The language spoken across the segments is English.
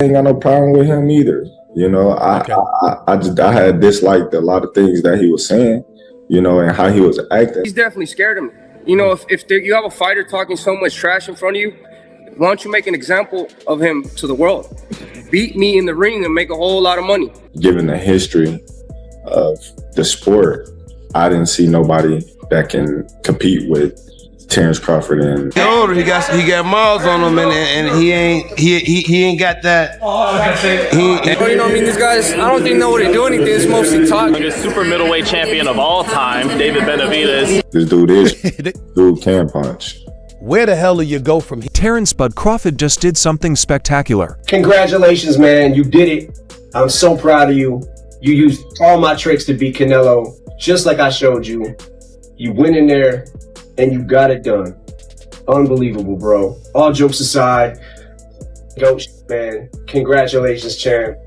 ain't got no problem with him either. You know, I had disliked a lot of things that he was saying, you know, and how he was acting. He's definitely scared of me. You know, if you have a fighter talking so much trash in front of you, why don't you make an example of him to the world? Beat me in the ring and make a whole lot of money. Given the history of the sport, I didn't see nobody that can compete with Terence Crawford. And he older, he got miles on him, and he ain't got that. You know, I mean, these guys, I don't think know what they do anything. It's mostly talk. The super middleweight champion of all time, David Benavidez. This dude can punch. Where the hell do you go from here? Terence Bud Crawford just did something spectacular. Congratulations, man. You did it. I'm so proud of you. You used all my tricks to beat Canelo, just like I showed you. You went in there and you got it done. Unbelievable, bro. All jokes aside, go, man. Congratulations, champ.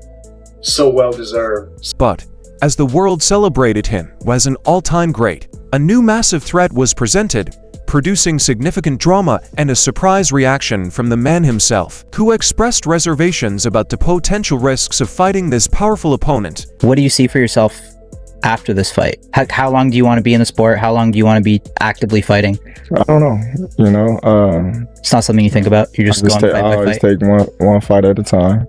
So well deserved. But as the world celebrated him as an all-time great, a new massive threat was presented, producing significant drama and a surprise reaction from the man himself, who expressed reservations about the potential risks of fighting this powerful opponent. What do you see for yourself after this fight? How long do you want to be in the sport? How long do you want to be actively fighting? I don't know. You know, it's not something you think about. You're just going fight by fight. I always take one fight at a time.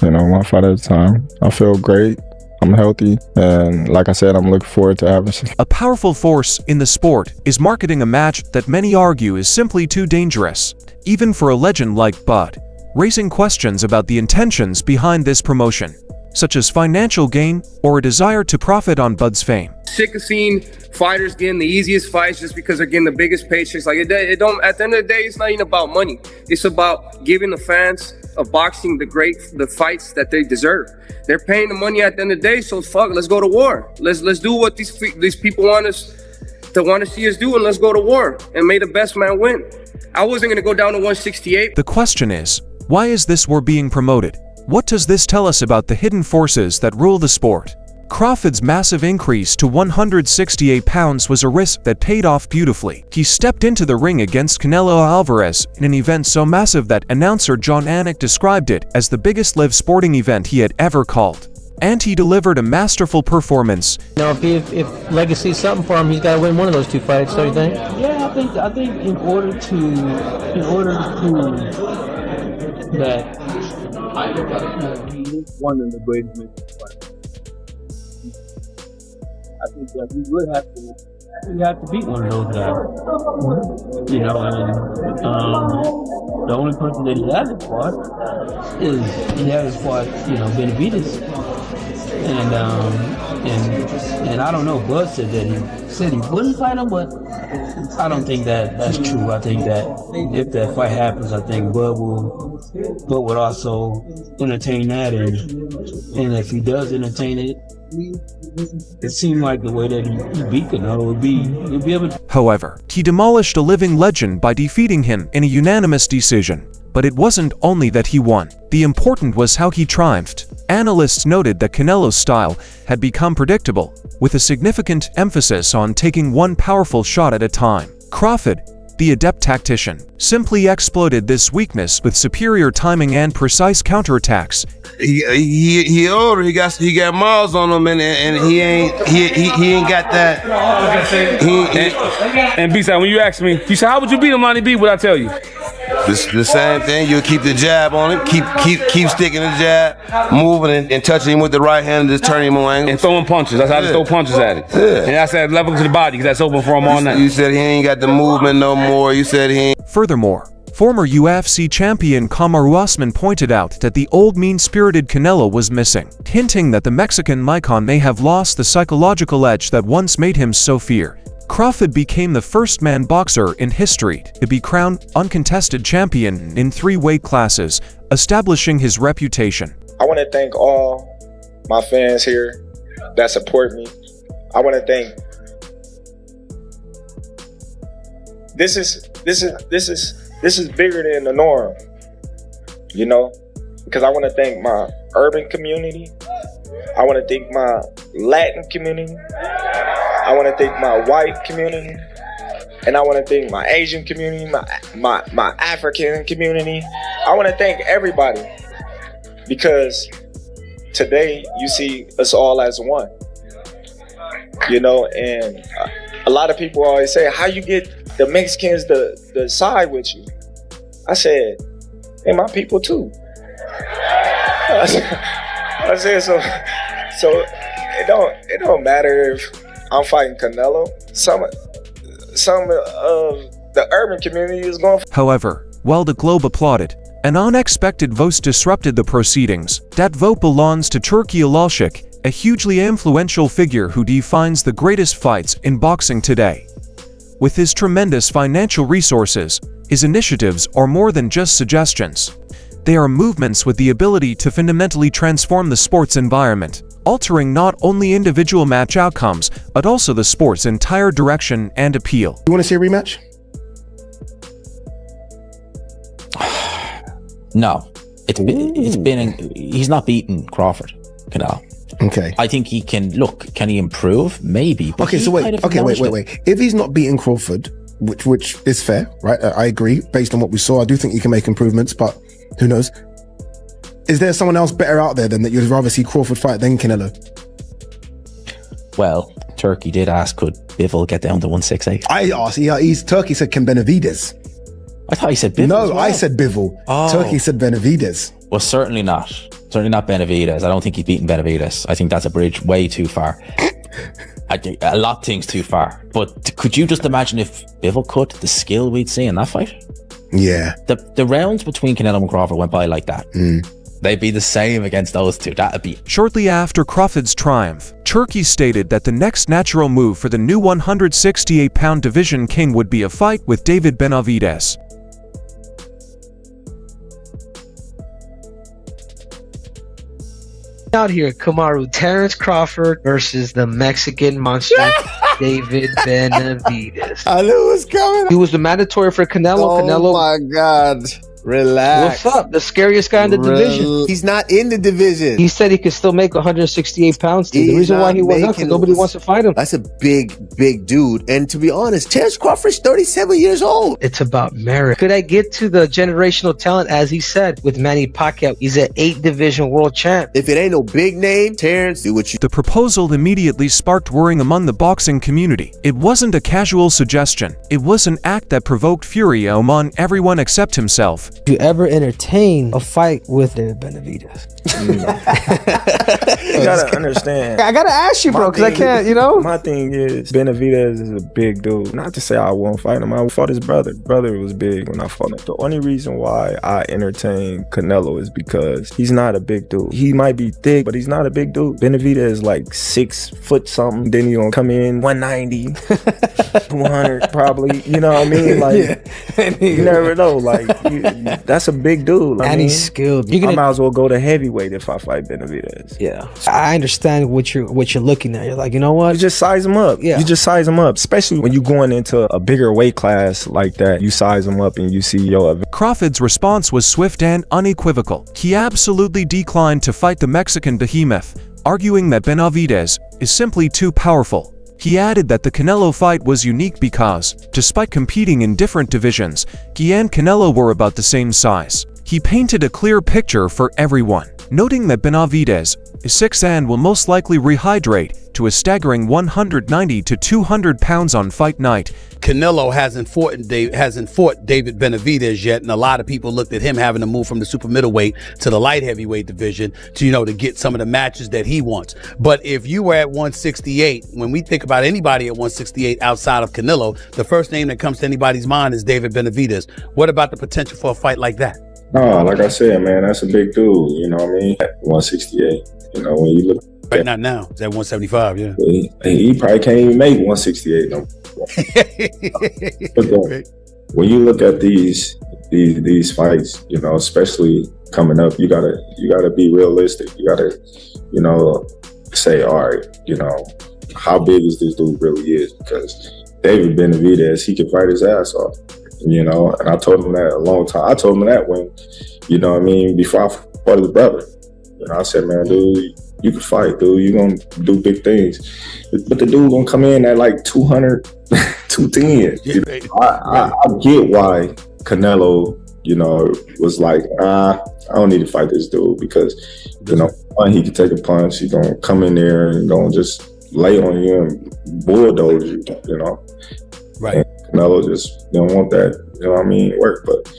You know, one fight at a time. I feel great. I'm healthy, and like I said, I'm looking forward to having some. A powerful force in the sport is marketing a match that many argue is simply too dangerous, even for a legend like Bud, raising questions about the intentions behind this promotion, such as financial gain or a desire to profit on Bud's fame. Sick of seeing fighters getting the easiest fights just because they're getting the biggest paychecks. Like it don't. At the end of the day, it's not even about money. It's about giving the fans of boxing the fights that they deserve. They're paying the money at the end of the day, so fuck, let's go to war. Let's do what these people want to see us do, and let's go to war and may the best man win. I wasn't gonna go down to 168. The question is, why is this war being promoted? What does this tell us about the hidden forces that rule the sport? Crawford's massive increase to 168 pounds was a risk that paid off beautifully. He stepped into the ring against Canelo Alvarez in an event so massive that announcer John Anik described it as the biggest live sporting event he had ever called. And he delivered a masterful performance. Now, if Legacy's something for him, he's got to win one of those two fights, don't you think? Yeah, I think in order to that he is one of the greatest men fighters. I think that he would have to beat one of those guys. You know, and the only person that he hasn't fought you know, Benavidez. And I don't know, Bud said he wouldn't fight him, but I don't think that's true. I think that if that fight happens, I think Bud would also entertain that, and if he does entertain it, it seemed like the way that he beat Canelo he'd be able to. However, he demolished a living legend by defeating him in a unanimous decision. But it wasn't only that he won. The important was how he triumphed. Analysts noted that Canelo's style had become predictable, with a significant emphasis on taking one powerful shot at a time. Crawford, the adept tactician, simply exploited this weakness with superior timing and precise counterattacks. He older, he got miles on him, and he ain't got that. And B-side, when you ask me, you said, how would you beat him, Lonnie B? What I tell you? The same thing. You'll keep the jab on him, keep sticking the jab, moving and touching him with the right hand, and just turning him on angles. And throwing punches. That's how to throw punches at it. Yeah. And I said level to the body because that's open for him all night. You said he ain't got the movement no more. You said he ain't. Furthermore, former UFC champion Kamaru Usman pointed out that the old mean-spirited Canelo was missing, hinting that the Mexican Micon may have lost the psychological edge that once made him so feared. Crawford became the first man boxer in history to be crowned uncontested champion in 3 weight classes, establishing his reputation. I want to thank all my fans here that support me. I want to thank. This is bigger than the norm, you know, because I want to thank my urban community. I want to thank my Latin community. I want to thank my white community, and I want to thank my Asian community, my African community. I want to thank everybody because today you see us all as one, you know. And a lot of people always say, how you get the Mexicans to side with you? I said, hey, my people too. I said, so it don't matter if I'm fighting Canelo. Some of the urban community is going. However, while the globe applauded, an unexpected vote disrupted the proceedings. That vote belongs to Turki Alalshik, a hugely influential figure who defines the greatest fights in boxing today. With his tremendous financial resources, his initiatives are more than just suggestions. They are movements with the ability to fundamentally transform the sports environment, altering not only individual match outcomes, but also the sport's entire direction and appeal. You want to see a rematch? No. He's not beaten Crawford, Canelo. Okay. I think he can, can he improve? Maybe. Okay, so wait. If he's not beating Crawford, which is fair, right? I agree. Based on what we saw, I do think he can make improvements, but who knows? Is there someone else better out there than that you'd rather see Crawford fight than Canelo? Well, Turkey did ask, could Bivol get down to 168? I asked, Turkey said, can Benavidez? I thought he said Bivol. No, as well. I said Bivol. Oh. Turkey said Benavidez. Well, certainly not. Certainly not Benavidez. I don't think he's beaten Benavidez. I think that's a bridge way too far. I think a lot of things too far. But could you just imagine if Bivol could, the skill we'd see in that fight? Yeah. The rounds between Canelo and Crawford went by like that. They'd be the same against those two. That'd be... Shortly after Crawford's triumph, Turkey stated that the next natural move for the new 168-pound division king would be a fight with David Benavidez. Out here, Kamaru, Terence Crawford versus the Mexican monster David Benavidez. I knew it was coming. He was the mandatory for Canelo. Oh my God. Relax. What's up? The scariest guy in the division. He's not in the division. He said he could still make 168 pounds. Dude. The reason why he went up because nobody wants to fight him. That's a big dude. And to be honest, Terence Crawford's 37 years old. It's about merit. Could I get to the generational talent, as he said, with Manny Pacquiao? He's an 8-division world champ. If it ain't no big name, Terence, do what you... The proposal immediately sparked worrying among the boxing community. It wasn't a casual suggestion. It was an act that provoked fury among everyone except himself. Do you ever entertain a fight with David Benavidez? You gotta understand. I gotta ask you, bro, because I can't, My thing is, Benavidez is a big dude. Not to say I won't fight him. I fought his brother. Brother was big when I fought him. The only reason why I entertain Canelo is because he's not a big dude. He might be thick, but he's not a big dude. Benavidez is like 6 foot something. Then he gonna come in 190, 200 probably. You know what I mean? Like, you never know. Like, that's a big dude. And he's skilled. I might as well go to heavyweight if I fight Benavidez. Yeah, I understand what you're looking at. You're like, you know what? You just size him up. Yeah, you just size him up. Especially when you're going into a bigger weight class like that. You size him up and you see Crawford's response was swift and unequivocal. He absolutely declined to fight the Mexican behemoth, arguing that Benavidez is simply too powerful. He added that the Canelo fight was unique because, despite competing in different divisions, he and Canelo were about the same size. He painted a clear picture for everyone, noting that Benavidez is 6 and will most likely rehydrate to a staggering 190 to 200 pounds on fight night. Canelo hasn't fought David Benavidez yet, and a lot of people looked at him having to move from the super middleweight to the light heavyweight division to get some of the matches that he wants. But if you were at 168, when we think about anybody at 168 outside of Canelo, the first name that comes to anybody's mind is David Benavidez. What about the potential for a fight like that? No, like I said, man, that's a big dude. You know what I mean? At 168. When you look. Right, not now. It's at 175, yeah. He probably can't even make 168 no more. When you look at these fights, especially coming up, you gotta be realistic. You gotta, say, all right, how big is this dude really is? Because David Benavidez, he can fight his ass off. And I told him that a long time. I told him that when, before I fought his brother. I said, man, dude, you can fight, dude. You're going to do big things. But the dude going to come in at like 200, 210. I get why Canelo, you know, was like, I don't need to fight this dude because, you know, one, he can take a punch. He's gonna come in there and gonna just lay on you and bulldoze you, you know. Right. And Canelo just didn't want that, you know what I mean, work. But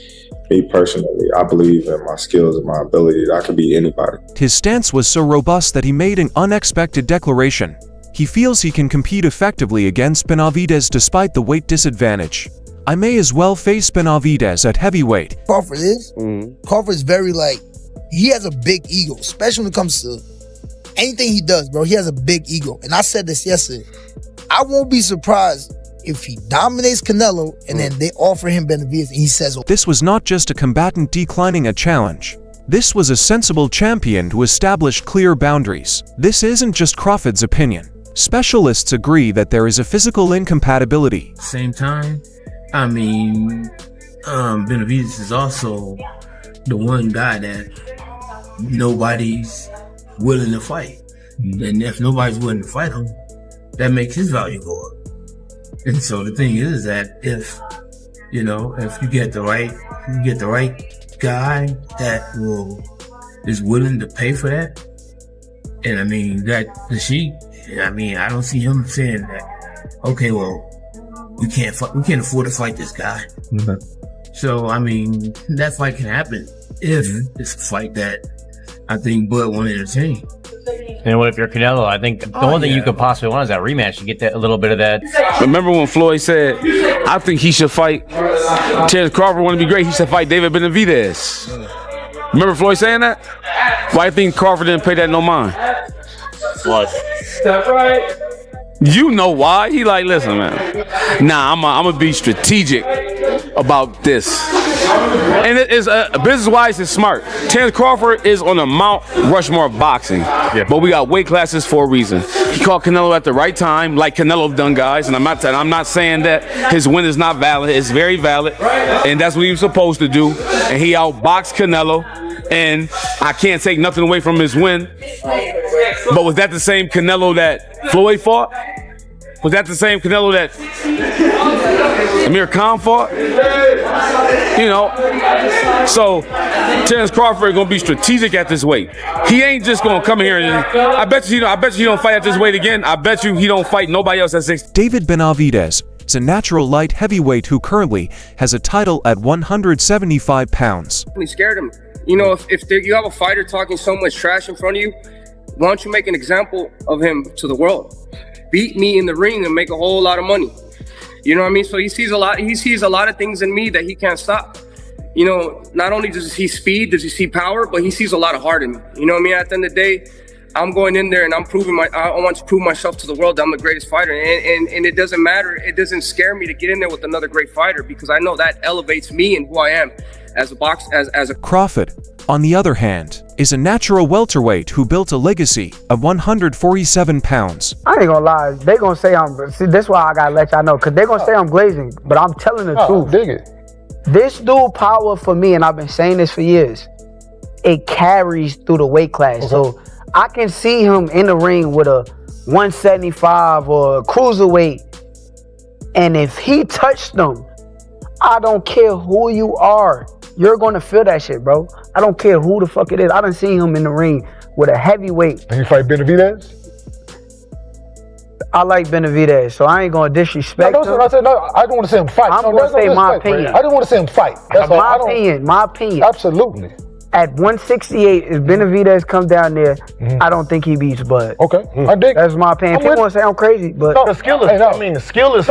me personally, I believe in my skills and my ability that I could beat anybody. His stance was so robust that he made an unexpected declaration. He feels he can compete effectively against Benavidez despite the weight disadvantage. I may as well face Benavidez at heavyweight. Crawford is. Crawford's very he has a big ego, especially when it comes to anything he does, bro. He has a big ego. And I said this yesterday. I won't be surprised if he dominates Canelo and then they offer him Benavidez and he says, This was not just a combatant declining a challenge. This was a sensible champion who established clear boundaries. This isn't just Crawford's opinion. Specialists agree that there is a physical incompatibility. Same time, I mean, Benavidez is also the one guy that nobody's willing to fight. And if nobody's willing to fight him, that makes his value go up. And so the thing is that if you get the right guy that is willing to pay for that, and I mean I don't see him saying that, okay, well, we can't afford to fight this guy. So I mean, that fight can happen if it's a fight that I think Bud won't entertain. And what if you're Canelo? I think the only thing you could possibly want is that rematch to get that a little bit of that. Remember when Floyd said, I think he should fight Terence Crawford, want to be great, he should fight David Benavidez. Remember Floyd saying that? Why do you think Crawford didn't pay that no mind? What? That's right. You know why? He like, listen, man. Nah, I'm gonna be strategic about this. And it is business-wise, it's smart. Terence Crawford is on the Mount Rushmore of boxing, but we got weight classes for a reason. He caught Canelo at the right time, like Canelo done, guys. And I'm not saying that his win is not valid. It's very valid, and that's what he was supposed to do. And he outboxed Canelo, and I can't take nothing away from his win. But was that the same Canelo that Floyd fought? Was that the same Canelo that Amir Khan fought? You know, so Terence Crawford gonna be strategic at this weight. He ain't just gonna come here and I bet you he don't fight at this weight again. I bet you he don't fight nobody else at 6. David Benavidez is a natural light heavyweight who currently has a title at 175 pounds. We scared him. You know, if you have a fighter talking so much trash in front of you, why don't you make an example of him to the world? Beat me in the ring and make a whole lot of money. You know what I mean? So he sees a lot of things in me that he can't stop. You know, not only does he see speed, does he see power, but he sees a lot of heart in me. You know what I mean? At the end of the day, I'm going in there and I want to prove myself to the world that I'm the greatest fighter. And it doesn't matter. It doesn't scare me to get in there with another great fighter because I know that elevates me and who I am as a Crawford, on the other hand, is a natural welterweight who built a legacy of 147 pounds. I ain't gonna lie, they gonna say this is why I gotta let y'all know, cause they gonna say I'm glazing, but I'm telling the truth. Dig it. This dude power for me, and I've been saying this for years, it carries through the weight class. Okay. So I can see him in the ring with a 175 or a cruiserweight, and if he touched them, I don't care who you are, you're gonna feel that shit, bro. I don't care who the fuck it is. I done seen him in the ring with a heavyweight. And you fight Benavidez? I like Benavidez, so I ain't gonna disrespect him. I said, no, I don't want to see him fight. I'm gonna say my opinion. I just want to see him fight. That's my opinion. Absolutely. At 168, if Benavidez come down there, I don't think he beats Bud. Okay, I dig. That's my opinion. People want to say I'm crazy, but the skill is. The skill is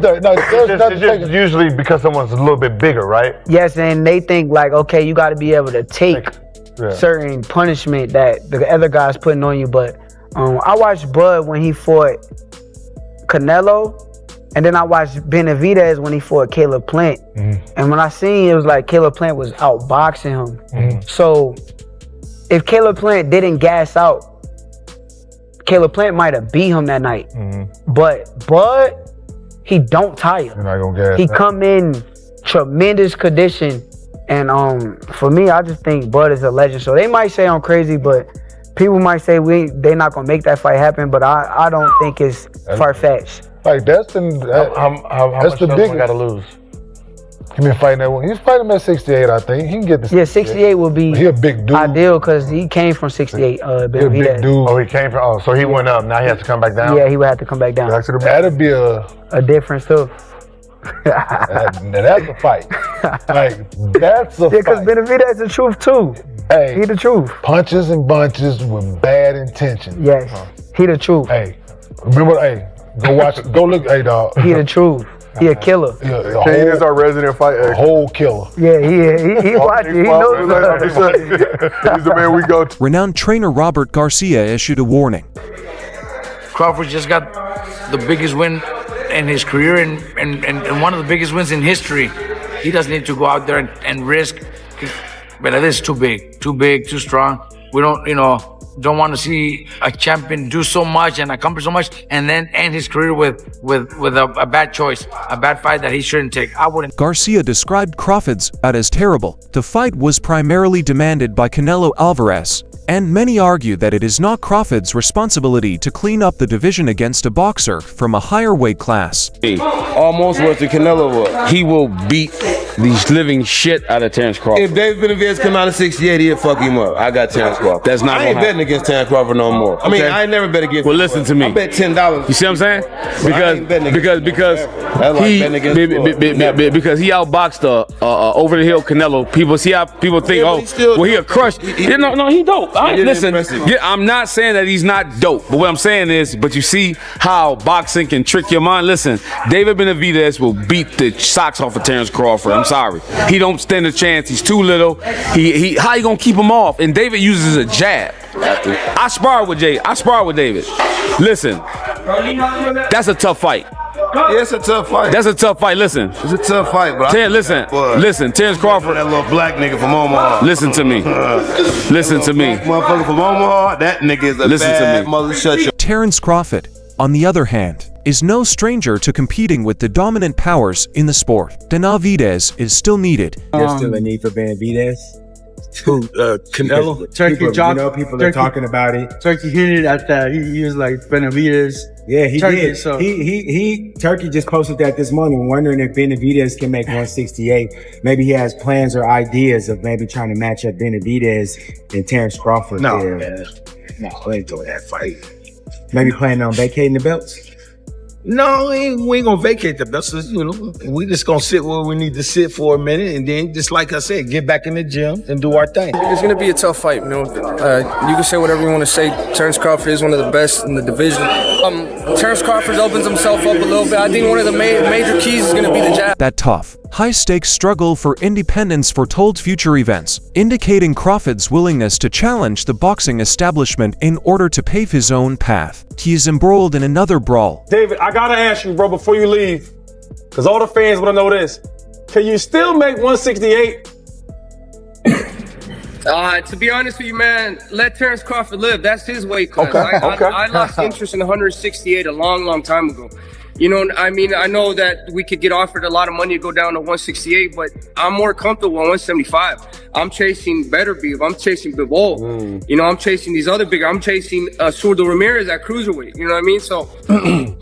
there. No, it's just usually because someone's a little bit bigger, right? Yes, and they think like, okay, you got to be able to take certain punishment that the other guy's putting on you. But I watched Bud when he fought Canelo. And then I watched Benavidez when he fought Caleb Plant. And when I seen it was like Caleb Plant was outboxing him. So if Caleb Plant didn't gas out, Caleb Plant might have beat him that night. But Bud, he don't tire. You're not gonna gas. He come in tremendous condition. And for me, I just think Bud is a legend. So they might say I'm crazy, but people might say they're not gonna make that fight happen, but I don't think it's far-fetched. Like that's the how much big. Got to lose? He been fighting that one. He's fighting him at 68, I think. He can get the. Yeah, 68 would be He a big dude. ideal because he came from 68. He a big Benavidez. dude. Oh, he came from. Oh, so he went up. Now he has to come back down. Yeah, he would have to come back down. That'd be a difference too. That's a fight. Like that's a Yeah, because fight. Benavidez is the truth too. Hey, he the truth. Punches and bunches with bad intentions. Yes, he the truth. Hey, remember? Hey, go watch. Go look. Hey, dog. He the truth. He a killer. Yeah, Kane is our resident fighter. A whole killer. Yeah, he watching. He knows what's He's the man we go to. Renowned trainer Robert Garcia issued a warning. Crawford just got the biggest win in his career and one of the biggest wins in history. He doesn't need to go out there and risk. But that is too big, too strong. We don't want to see a champion do so much and accomplish so much and then end his career with a bad choice, a bad fight that he shouldn't take. I wouldn't. Garcia described Crawford's bout as terrible. The fight was primarily demanded by Canelo Alvarez, and many argue that it is not Crawford's responsibility to clean up the division against a boxer from a higher weight class. Almost what the Canelo was. He will beat the living shit out of Terence Crawford. If David Benavidez come out of 68, he'll fuck him up. I got Terence Crawford. That's not I ain't gonna betting against Terence Crawford no more. I mean, Okay. I ain't never bet against Well, him. listen to me. I bet $10. You see what I'm saying? Because That's like betting against because he outboxed over the hill Canelo. People see how people think, he'll crush. No, he dope. Listen, I'm not saying that he's not dope, but what I'm saying is, but you see how boxing can trick your mind. Listen, David Benavidez will beat the socks off of Terence Crawford. I'm sorry, he don't stand a chance. He's too little. How you gonna keep him off? And David uses a jab. I sparred with David. Listen, that's a tough fight. Yeah, it's a tough fight. That's a tough fight. Listen, it's a tough fight, but listen, Terence Crawford. That little black nigga from Omaha. Listen to me. Listen to me. Motherfucker from Omaha. That nigga is a bad mother. Shut your. Terence Crawford, on the other hand, is no stranger to competing with the dominant powers in the sport. Benavidez is still needed. There's still a need for Benavidez. Who? Canelo? Turkey people are talking about it. Turkey hinted at that. He was like Benavidez. Yeah, he Turkey, did. so- Turkey just posted that this morning, wondering if Benavidez can make 168. Maybe he has plans or ideas of maybe trying to match up Benavidez and Terence Crawford. No, there. man. No, I ain't doing that fight. Maybe planning on vacating the belts. No, we ain't gonna vacate the belts. We just gonna sit where we need to sit for a minute, and then, just like I said, get back in the gym and do our thing. It's going to be a tough fight, you can say whatever you want to say. Terence Crawford is one of the best in the division. Terence Crawford opens himself up a little bit. I think one of the major keys is going to be the jab. That tough, high-stakes struggle for independence foretold future events, indicating Crawford's willingness to challenge the boxing establishment in order to pave his own path. He is embroiled in another brawl. David, I gotta ask you, bro, before you leave, because all the fans want to know this. Can you still make 168? To be honest with you, man, let Terence Crawford live. That's his weight class. I lost interest in 168 a long time ago. I know that we could get offered a lot of money to go down to 168, but I'm more comfortable at 175. I'm chasing better beef. I'm chasing Bivol. I'm chasing these other bigger. I'm chasing Surdo Ramirez at cruiserweight. You know what I mean? So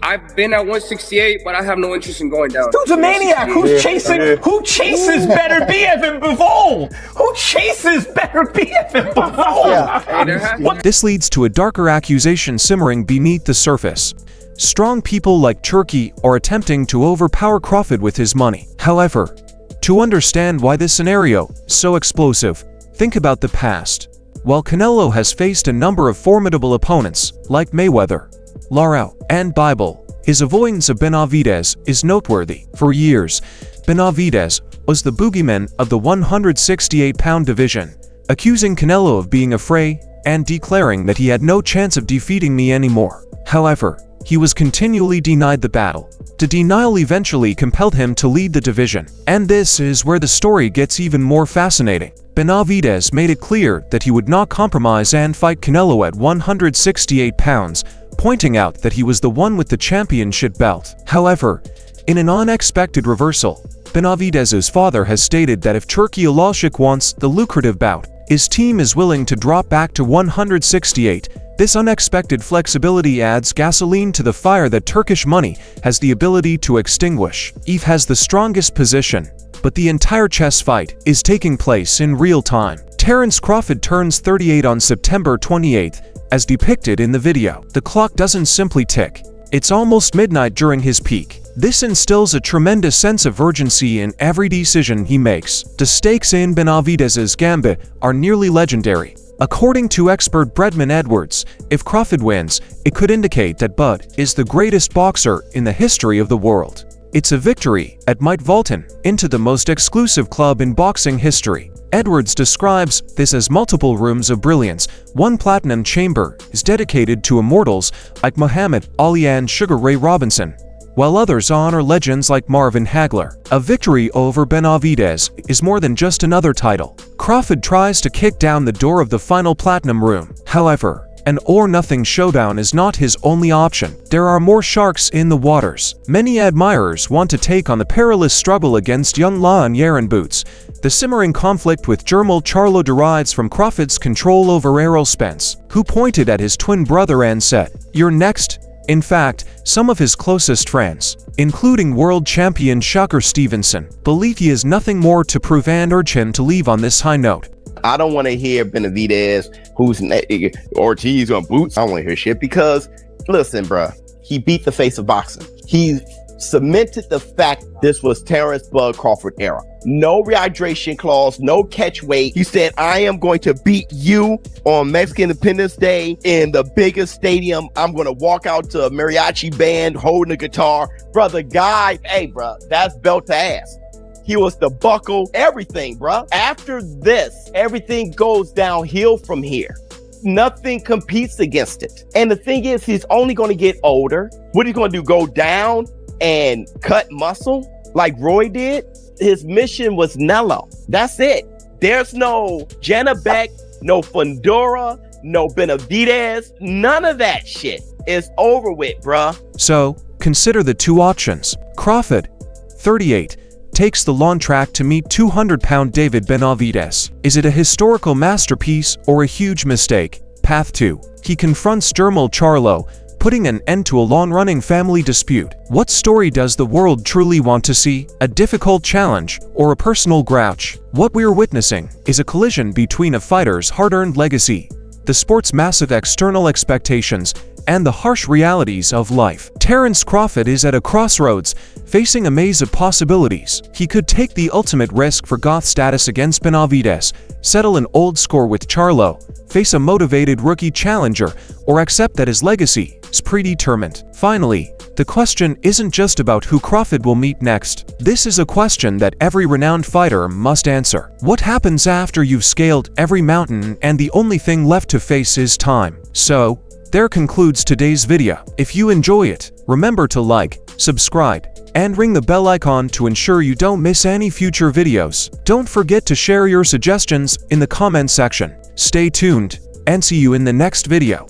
I've been at 168, but I have no interest in going down. Dude's a maniac. Who's chasing? Who chases better BF than Bivol? Who chases better BF than Bivol? This leads to a darker accusation simmering beneath the surface. Strong people like Turkey are attempting to overpower Crawford with his money. However, to understand why this scenario is so explosive, think about the past. While Canelo has faced a number of formidable opponents, like Mayweather, Lara, and Bible, his avoidance of Benavidez is noteworthy. For years, Benavidez was the boogeyman of the 168-pound division, accusing Canelo of being afraid and declaring that he had no chance of defeating me anymore. However, he was continually denied the battle. The denial eventually compelled him to lead the division. And this is where the story gets even more fascinating. Benavidez made it clear that he would not compromise and fight Canelo at 168 pounds, pointing out that he was the one with the championship belt. However, in an unexpected reversal, Benavidez's father has stated that if Turkey Alalshik wants the lucrative bout, his team is willing to drop back to 168, This unexpected flexibility adds gasoline to the fire that Turkish money has the ability to extinguish. Eve has the strongest position, but the entire chess fight is taking place in real time. Terence Crawford turns 38 on September 28th, as depicted in the video. The clock doesn't simply tick. It's almost midnight during his peak. This instills a tremendous sense of urgency in every decision he makes. The stakes in Benavidez's gambit are nearly legendary. According to expert Bredman Edwards, if Crawford wins, it could indicate that Bud is the greatest boxer in the history of the world. It's a victory that might vault him into the most exclusive club in boxing history. Edwards describes this as multiple rooms of brilliance. One platinum chamber is dedicated to immortals like Muhammad Ali and Sugar Ray Robinson, while others honor legends like Marvin Hagler. A victory over Benavidez is more than just another title. Crawford tries to kick down the door of the final platinum room. However, an or-nothing showdown is not his only option. There are more sharks in the waters. Many admirers want to take on the perilous struggle against young Lion Yaron Boots. The simmering conflict with Jermall Charlo derives from Crawford's control over Errol Spence, who pointed at his twin brother and said, "You're next." In fact, some of his closest friends, including world champion Shakur Stevenson, believe he has nothing more to prove and urge him to leave on this high note. I don't want to hear Benavidez, Ortiz on Boots. I don't want to hear shit because, listen, bruh, he beat the face of boxing. He cemented the fact this was Terence Bud Crawford era. No rehydration clause, no catch weight. He said, I am going to beat you on Mexican Independence Day in the biggest stadium. I'm going to walk out to a mariachi band holding a guitar. Brother, guy, hey, bruh, that's belt to ass. He was the buckle, everything, bruh. After this, everything goes downhill from here. Nothing competes against it. And the thing is, he's only going to get older. What he's going to do, go down and cut muscle like Roy did? His mission was Nello. That's it. There's no Janabek, no Fundora, no Benavidez. None of that shit is over with, bruh. So, consider the two options. Crawford, 38, takes the long track to meet 200-pound David Benavidez. Is it a historical masterpiece or a huge mistake? Path 2. He confronts Jermall Charlo, putting an end to a long-running family dispute. What story does the world truly want to see? A difficult challenge or a personal grouch? What we're witnessing is a collision between a fighter's hard-earned legacy, the sport's massive external expectations, and the harsh realities of life. Terence Crawford is at a crossroads, facing a maze of possibilities. He could take the ultimate risk for goth status against Benavidez, settle an old score with Charlo, face a motivated rookie challenger, or accept that his legacy is predetermined. Finally, the question isn't just about who Crawford will meet next. This is a question that every renowned fighter must answer. What happens after you've scaled every mountain and the only thing left to face is time? So, there concludes today's video. If you enjoy it, remember to like, subscribe, and ring the bell icon to ensure you don't miss any future videos. Don't forget to share your suggestions in the comment section. Stay tuned, and see you in the next video.